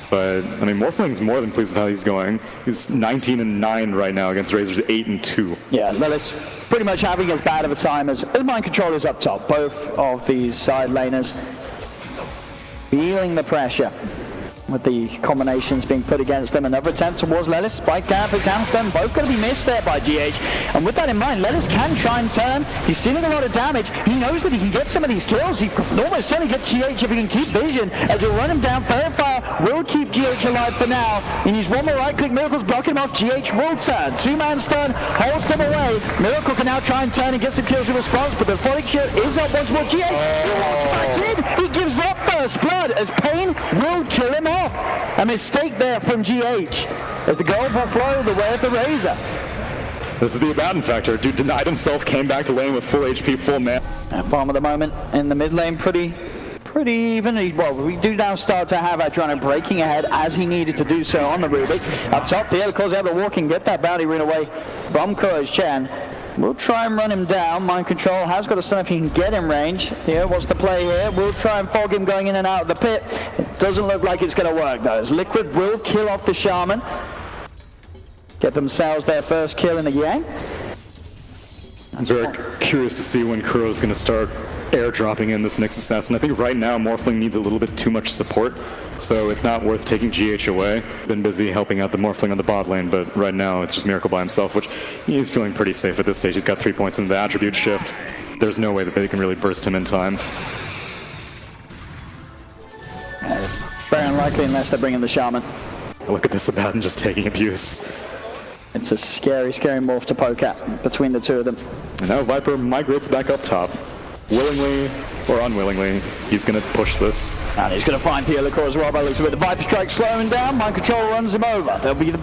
But, I mean, Morphling's more than pleased with how he's going. He's 19-9 right now against Razor's 8-2. Yeah, Lillis pretty much having as bad of a time as Mind Controllers up top. Both of these side laners feeling the pressure with the combinations being put against them. Another attempt towards Lillis. Spike Cap, his handstun, both going to be missed there by GH. And with that in mind, Lillis can try and turn. He's stealing a lot of damage. He knows that he can get some of these kills. He can almost certainly get GH if he can keep vision. As he'll run him down, Fire will keep GH alive for now. He needs one more right-click. Miracle's blocking him off. GH will turn. Two-man stun holds them away. Miracle can now try and turn and get some kills in response, but the Phonic Shield is up once more. GH walks back in. He gives up first blood as Pain will kill him off. A mistake there from GH as the gold will flow the way of the Razor. This is the Abaddon factor. Dude denied himself, came back to lane with full HP, full man. Farm at the moment in the mid lane pretty even. Well, we do now start to have Adriano breaking ahead as he needed to do so on the Rubik. Up top, Theo, of course, able to walk and get that bounty rune away from Kuro's Chen. We'll try and run him down. Mind Control has got a stun if he can get in range. Theo, what's the play here? We'll try and fog him going in and out of the pit. It doesn't look like it's going to work, though, as Liquid will kill off the Shaman. Get themselves their first kill in the game. I'm very curious to see when Kuro's going to start airdropping in this next assassin. I think right now Morphling needs a little bit too much support, so it's not worth taking GH away. Been busy helping out the Morphling on the bot lane, but right now it's just Miracle by himself, which he's feeling pretty safe at this stage. He's got 3 points in the attribute shift. There's no way that they can really burst him in time. Very unlikely unless they bring in the Shaman. Look at this Abaddon just taking abuse. It's a scary morph to poke at between the two of them. And now Viper migrates back up top. Willingly or unwillingly, he's going to push this. And he's going to find Theolicor as well by the looks of it. The Viper strike slowing down. Mind Control runs him over. There'll be the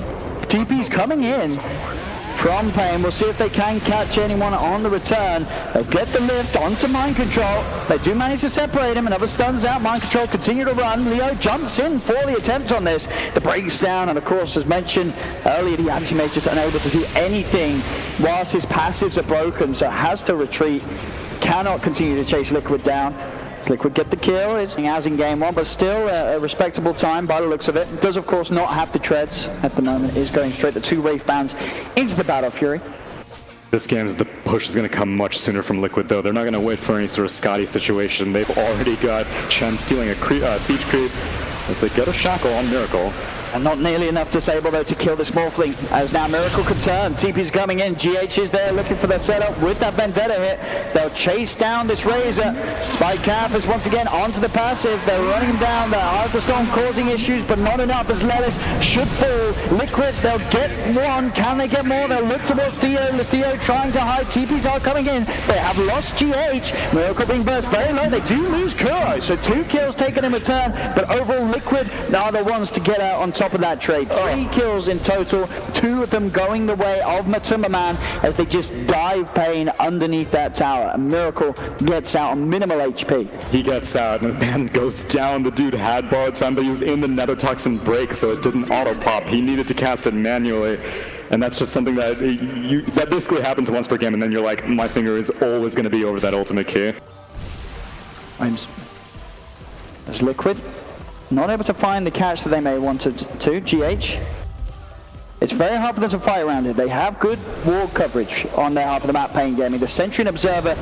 TPs coming in from Pain. We'll see if they can catch anyone on the return. They'll get the lift onto Mind Control. They do manage to separate him. Another stuns out. Mind Control continue to run. Leo jumps in for the attempt on this. The breaks down, and of course, as mentioned earlier, the anti-mage just unable to do anything whilst his passives are broken, so has to retreat. Cannot continue to chase Liquid down. As Liquid get the kill, it's as in game one, but still a respectable time by the looks of it. Does of course not have the treads at the moment, is going straight the 2 Wraith Bands into the Battle Fury. This game's the push is going to come much sooner from Liquid, though. They're not going to wait for any sort of Scotty situation. They've already got Chen stealing a siege creep as they get a shackle on Miracle. And not nearly enough disable, though, to kill this Morphling, as now Miracle can turn. TP's coming in. GH is there looking for the setup with that Vendetta hit. They'll chase down this Razor. Spike Cap is once again onto the passive. They're running him down. The Heart of the Storm causing issues, but not enough as Lillis should fall. Liquid, they'll get one. Can they get more? They'll look towards Theo. Theo trying to hide. TPs are coming in. They have lost GH. Miracle being burst very low. They do lose Kuro, so 2 kills taken in return, but overall Liquid are the ones to get out on top of that trade. 3 kills in total, 2 of them going the way of Matuma Man as they just dive Pain underneath that tower. And Miracle gets out on minimal HP. He gets out and man goes down. The dude had borrowed time, but he was in the Nether Toxin break, so it didn't auto pop. He needed to cast it manually. And that's just something that that basically happens once per game, and then you're like, my finger is always going to be over that ultimate key. As Liquid not able to find the catch that they may want to. GH, it's very hard for them to fight around it. They have good wall coverage on their half of the map. Pain Gaming, the Sentry and Observer,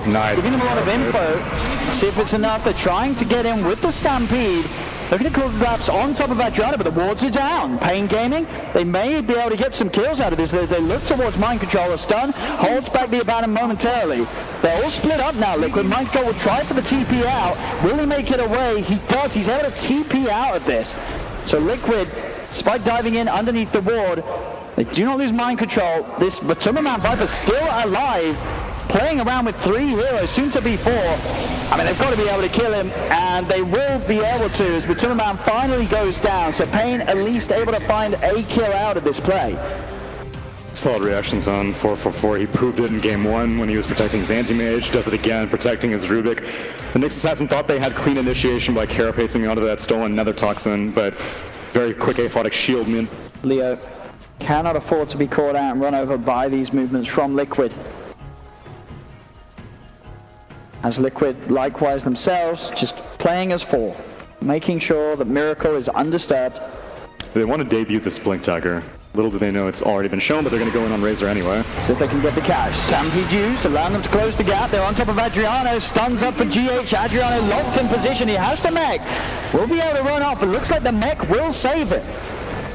giving them a lot of info. See if it's enough. They're trying to get in with the Stampede. Looking to collapse on top of Adriano, but the wards are down. Pain Gaming, they may be able to get some kills out of this. They look towards Mind Control. A stun holds back the Abaddon momentarily. They're all split up now, Liquid. Mind Control will try for the TP out. Will he make it away? He does. He's able to TP out of this. So Liquid, Spike diving in underneath the ward. They do not lose Mind Control. This Matuma Man Viper still alive. Playing around with 3 heroes, soon to be 4. I mean, they've got to be able to kill him, and they will be able to as Matuma Man finally goes down. So Pain at least able to find a kill out of this play. Solid reactions on 444. He proved it in game 1 when he was protecting his anti-mage. Does it again, protecting his Rubik. The Nyx Assassin thought they had clean initiation by carapacing onto that stolen Nether Toxin, but very quick aphotic shield. Leo cannot afford to be caught out and run over by these movements from Liquid. As Liquid, likewise themselves, just playing as 4. making sure that Miracle is undisturbed. They want to debut this Blink Dagger. Little do they know it's already been shown, but they're going to go in on Razor anyway. See if they can get the catch. Stampede used, allowing them to close the gap. They're on top of Adriano. Stuns up for GH. Adriano locked in position. He has the mech. Will be able to run off. It looks like the mech will save it,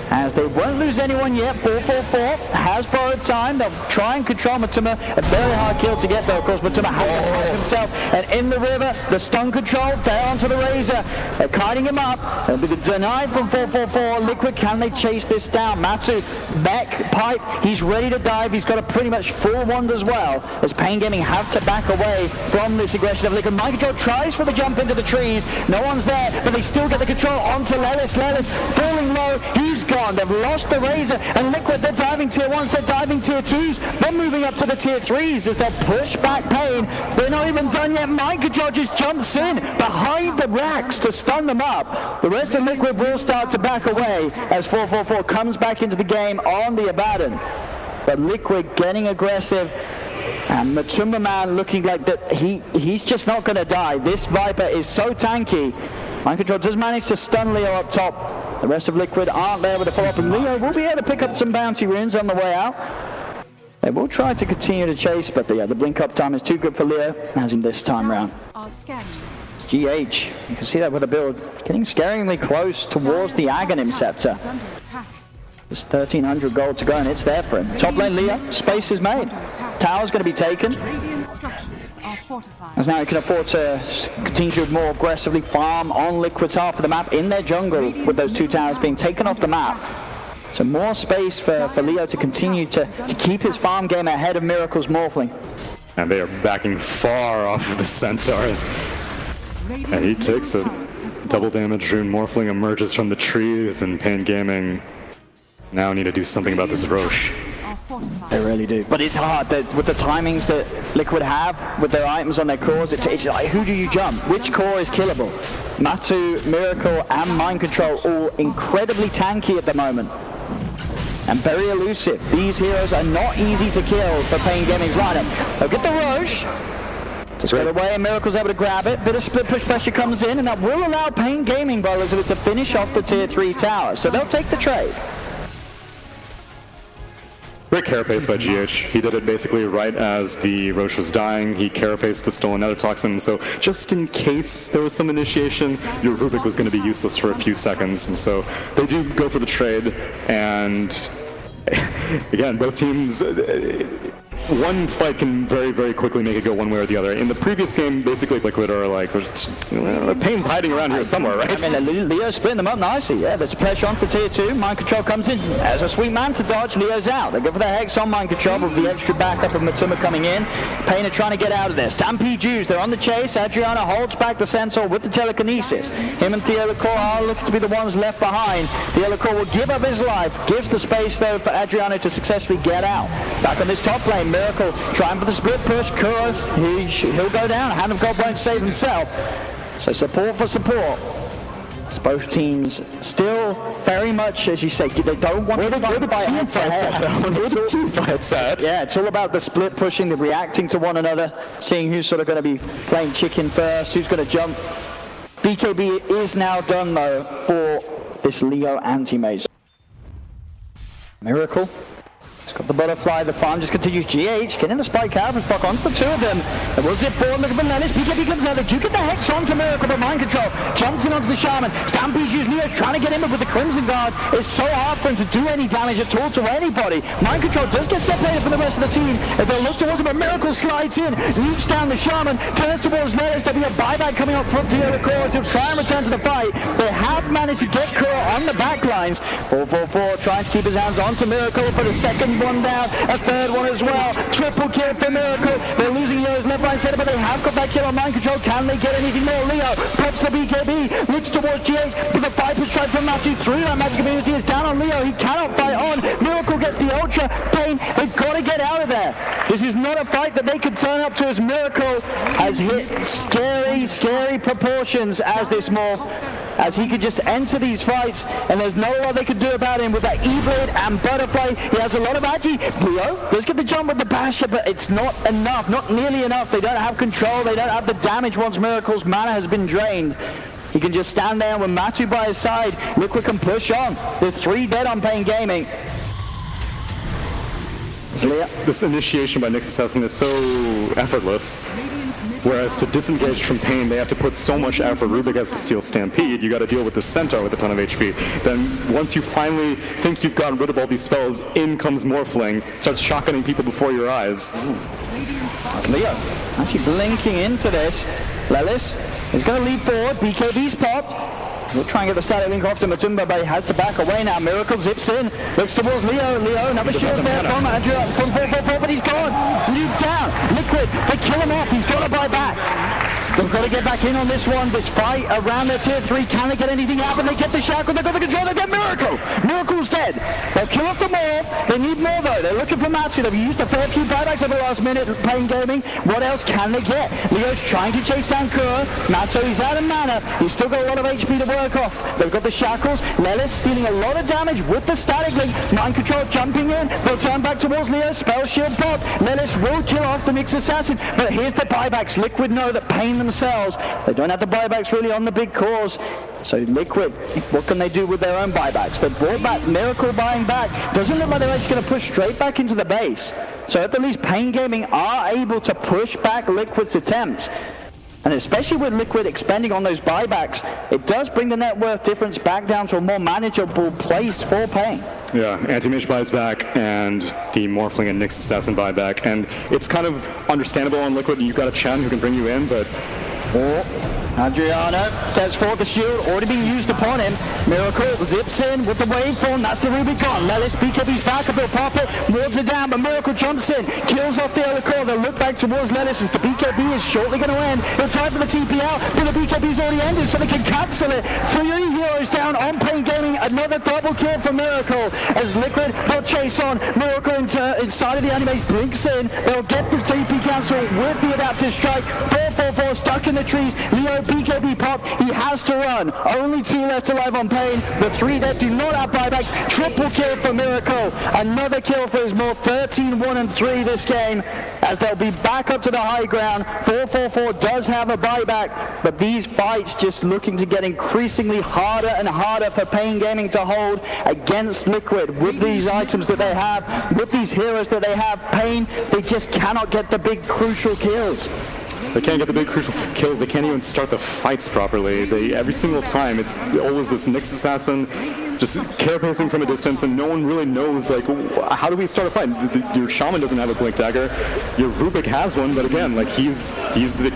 as they won't lose anyone yet. 4-4-4 has borrowed time. They'll try and control Matuma. A very hard kill to get there. Of course, Matuma has to hide himself. And in the river, the stun control there onto the Razor. They're kiting him up. They'll be denied from 4-4-4. Liquid, can they chase this down? Matsu, mech, pipe. He's ready to dive. He's got a pretty much full wand as well, as Pain Gaming have to back away from this aggression of Liquid. Mind Control tries for the jump into the trees. No one's there, but they still get the control onto Lelis. Lelis falling low. He's gone. They've lost the Razor, and Liquid, they're diving tier 1s, they're diving tier 2s, they're moving up to the tier 3s as they'll push back Pain. They're not even done yet. Mind Control just jumps in behind the racks to stun them up. The rest of Liquid will start to back away as 4-4-4 comes back into the game on the Abaddon. But Liquid getting aggressive, and Matuma Man looking like that he's just not going to die. This Viper is so tanky. Mind Control does manage to stun Leo up top. The rest of Liquid aren't there with a follow-up, and Leo will be able to pick up some bounty runes on the way out. They will try to continue to chase, but the blink up time is too good for Leo, as in this time round. It's GH. You can see that with the build getting scaringly close towards the Aghanim Scepter. There's 1,300 gold to go, and it's there for him. Top lane Leo, space is made. Tower's going to be taken, as now he can afford to continue to more aggressively farm on Liquid's half of the map in their jungle, with those 2 towers being taken off the map. So more space for Leo to continue to keep his farm game ahead of Miracle's Morphling. And they are backing far off of the Centaur. And he takes it. Double damage rune. Morphling emerges from the trees, and Pain Gaming now need to do something about this Roche. They really do. But it's hard with the timings that Liquid have with their items on their cores. It's like, who do you jump? Which core is killable? Matsu, Miracle, and Mind Control all incredibly tanky at the moment, and very elusive. These heroes are not easy to kill for Pain Gaming's lineup. They'll get the Roche. Just got away, and Miracle's able to grab it. Bit of split push pressure comes in, and that will allow Pain Gaming by the looks of it to finish off the tier 3 tower. So they'll take the trade. Great carapace by GH. He did it basically right as the Roche was dying. He carapaced the stolen nether toxin, so just in case there was some initiation, your Rubik was going to be useless for a few seconds. And so they do go for the trade, and again, both teams, one fight can very, very quickly make it go one way or the other. In the previous game, basically Liquid are like, Pain's hiding around here somewhere, right? I mean, Leo's splitting them up nicely. Yeah, there's pressure on for tier 2. Mind Control comes in. There's a sweet man to dodge. Leo's out. They go for the Hex on Mind Control with the extra backup of Matuma coming in. Pain are trying to get out of there. Stampede used. They're on the chase. Adriano holds back the Centaur with the telekinesis. Him and Theodore are looking to be the ones left behind. Theodore will give up his life. Gives the space, though, for Adriano to successfully get out. Back on this top lane, Miracle trying for the split push. Kuro, he'll go down. Hand of God won't save himself. So support for support. Both teams still very much, as you say, they don't want to fight head-to-head. Yeah, it's all about the split pushing, the reacting to one another, seeing who's sort of going to be playing chicken first, who's going to jump. BKB is now done, though, for this Leo anti-mage. Miracle. He's got the butterfly, the farm just continues. GH getting the spike out and fuck onto the 2 of them. It was it forward, look at Bananas. BKB comes out, they do get the Hex onto Miracle, but Mind Control jumps in onto the Shaman. Stampede uses Leo trying to get him, but with the Crimson Guard, it's so hard for him to do any damage at all to anybody. Mind Control does get separated from the rest of the team. If they look towards him, but Miracle slides in, nukes down the Shaman, turns towards Lelis. There'll be a buyback coming up from the other cores. He'll try and return to the fight. They have managed to get Kuro on the back lines. 4-4-4 trying to keep his hands onto Miracle, but a second one down. A third one as well. Triple kill for Miracle. They're losing Leo's left line center, but they have got that kill on Mind Control. Can they get anything more? Leo pops the BKB, looks towards GH, but the Viper strike from Matthew through that magic ability is down on Leo. He cannot fight on. Miracle gets the Ultra. Pain, they've got to get out of there. This is not a fight that they can turn up to, as Miracle has hit scary, scary proportions as this morph, as he could just enter these fights, and there's no lot they could do about him with that E-Blade and Butterfly. He has a lot of agi. Leo does get the jump with the Basher, but it's not enough, not nearly enough. They don't have control, they don't have the damage once Miracle's mana has been drained. He can just stand there, and with Matu by his side, Liquid can push on. There's 3 dead on Pain Gaming. This initiation by Nyx Assassin is so effortless. Whereas to disengage from Pain, they have to put so much effort. Rubik has to steal Stampede. You got to deal with the Centaur with a ton of HP. Then once you finally think you've gotten rid of all these spells, in comes Morphling, starts shotgunning people before your eyes. That's Leo actually blinking into this. Lelis is going to leap forward. BKB's popped. We'll try and get the static link off to Matumba, but he has to back away now. Miracle zips in, looks towards Leo. Leo, another shield there from Andrew, from 444, but he's gone. Loop down. Liquid, they kill him off. He's got to buy back. They've got to get back in on this one. This fight around their tier 3. Can they get anything happen? They get the shackle. They've got the control. They get Miracle. Miracle's dead. They'll kill off the Morph. They need more though. They're looking for Matsu. They've used a fair few buybacks over the last minute. Playing Gaming. What else can they get? Leo's trying to chase down Kuro. Matsu, he's out of mana. He's still got a lot of HP to work off. They've got the shackles. Lelis stealing a lot of damage with the static link. Mind control jumping in. They'll turn back towards Leo. Spell shield pop. Lelis will kill off the Nyx Assassin. But here's the buybacks. Liquid know that Pain themselves, they don't have the buybacks really on the big cause. So Liquid, what can they do with their own buybacks? They brought back Miracle buying back. Doesn't look like they're actually going to push straight back into the base. So at the least Pain Gaming are able to push back Liquid's attempts. And especially with Liquid expending on those buybacks, it does bring the net worth difference back down to a more manageable place for Pain. Yeah, Anti-Mage buys back, and the Morphling and Nyx Assassin buy back. And it's kind of understandable on Liquid. You've got a Chen who can bring you in, but... Adriano steps forward, the shield already being used upon him. Miracle zips in with the waveform, that's the Ruby gone. Lelis, BKB's back up, he'll pop it, wards it down, but Miracle jumps in, kills off the other core. They'll look back towards Lelis as the BKB is shortly going to end. He'll try for the TP out, but the BKB's already ended, so they can cancel it. 3 heroes down on Pain Gaming, another double kill for Miracle. As Liquid, they'll chase on. Miracle inside of the anime blinks in. They'll get the TP cancel with the adaptive strike. 444 stuck in the trees. Leo BKB pop, he has to run. Only 2 left alive on Pain. The 3 that do not have buybacks. Triple kill for Miracle. Another kill for his more 13-1-3 this game, as they'll be back up to the high ground. 444 does have a buyback, but these fights just looking to get increasingly harder and harder for Pain Gaming to hold against Liquid. With these items that they have, with these heroes that they have, Pain, they just cannot get the big crucial kills. They can't get the big crucial kills. They can't even start the fights properly. Every single time, it's always this Nyx Assassin just carapacing from a distance, and no one really knows, like, how do we start a fight? Your Shaman doesn't have a Blink Dagger. Your Rubik has one, but again, like, he's a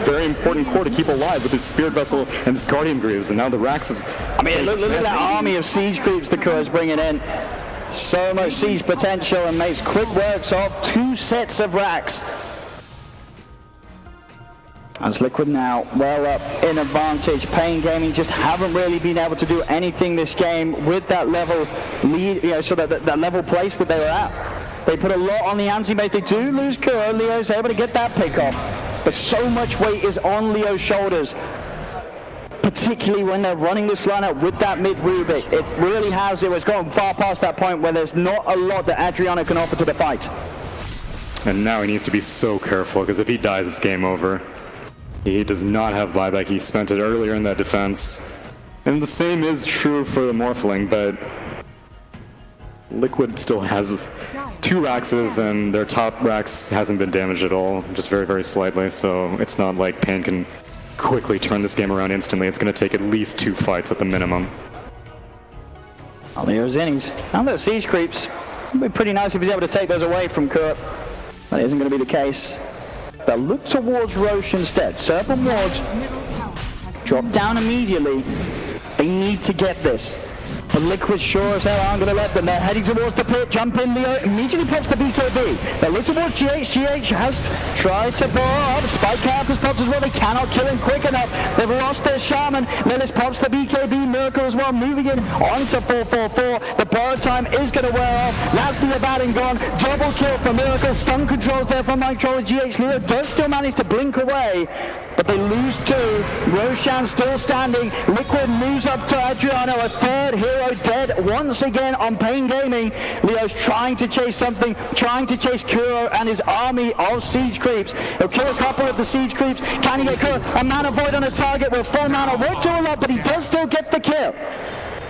very important core to keep alive with his Spirit Vessel and his Guardian Greaves, and now the Rax is... I mean, look at that army of Siege Creeps the Kuro's bringing in. So much Siege potential, and makes quick works of 2 sets of Rax. As Liquid now well up in advantage. Pain Gaming just haven't really been able to do anything this game with that level lead, so that level place that they were at. They put a lot on the anti-mage. They do lose Kuro. Leo's able to get that pick off, but so much weight is on Leo's shoulders, particularly when they're running this lineup with that mid Rubik. It really has. It was gone far past that point where there's not a lot that Adriano can offer to the fight. And now he needs to be so careful, because if he dies, it's game over. He does not have buyback. He spent it earlier in that defense. And the same is true for the Morphling, but Liquid still has 2 Raxes, and their top Rax hasn't been damaged at all, just very, very slightly. So it's not like Pain can quickly turn this game around instantly. It's going to take at least 2 fights at the minimum. Leo's innies. Now that Siege Creeps, it'd be pretty nice if he's able to take those away from Kurt. That isn't going to be the case. They'll look towards Roche instead. Serpent wards drop down immediately. They need to get this. But Liquid sure as hell aren't going to let them. They're heading towards the pit. Jump in, Leo immediately pops the BKB. They look towards GH. GH has tried to blow up. Spike Cap has popped as well. They cannot kill him quick enough. They've lost their Shaman. Lelis pops the BKB. Miracle as well, moving in onto 444. The borrowed time is going to wear off. That's the Abaddon gone. Double kill for Miracle. Stun controls there from Mike Troll. GH Leo does still manage to blink away. but they lose 2. Roshan still standing. Liquid moves up to Adriano. A third hero dead once again on Pain Gaming. Leo's trying to chase something, trying to chase Kuro and his army of siege creeps. He'll kill a couple of the siege creeps. Can he get Kuro? A mana void on a target with full mana. Won't do a lot, but he does still get the kill.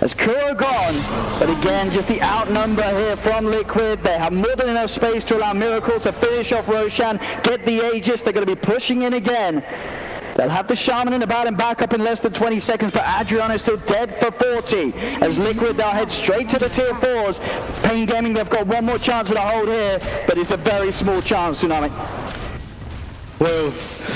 As Kuro gone, but again, just the outnumber here from Liquid. They have more than enough space to allow Miracle to finish off Roshan, get the Aegis. They're going to be pushing in again. They'll have the Shaman in about and back up in less than 20 seconds, but Adriano's still dead for 40. As Liquid, they'll head straight to the tier 4s. Pain Gaming, they've got one more chance at a hold here, but it's a very small chance, Tsunami. Leo's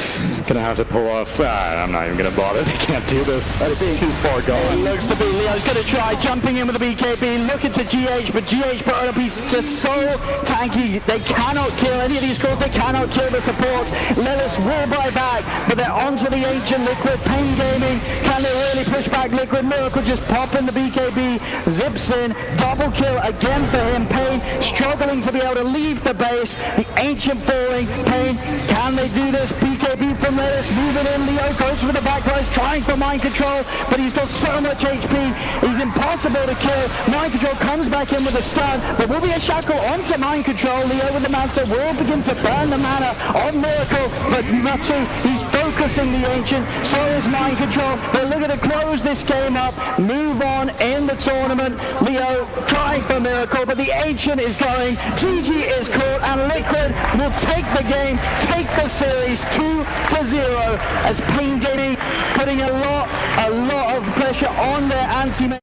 gonna have to pull off. I'm not even gonna bother. They can't do this. It's too far gone. It looks to be Leo's gonna try jumping in with the BKB, looking to GH, but GH put on a piece just so tanky. They cannot kill any of these crews. They cannot kill the supports. Lilith will buy back, but they're onto the Ancient. Liquid. Pain Gaming, can they really push back Liquid? Miracle just popping the BKB, zips in, double kill again for him. Pain struggling to be able to leave the base. The Ancient falling. Pain, can they do this? BKB from Lettuce moving in. Leo goes for the back rise, trying for mind control, but he's got so much HP. He's impossible to kill. Mind control comes back in with a stun. There will be a shackle onto mind control. Leo with the Manta will begin to burn the mana on Miracle, but Matsu, he's focusing the Ancient. So is mind control. They're looking to close this game up, move on in the tournament. Leo trying for Miracle, but the Ancient is going. GG is caught, and Liquid will take the game, take the series 2-0, as Pain Gaming putting a lot of pressure on their anti-.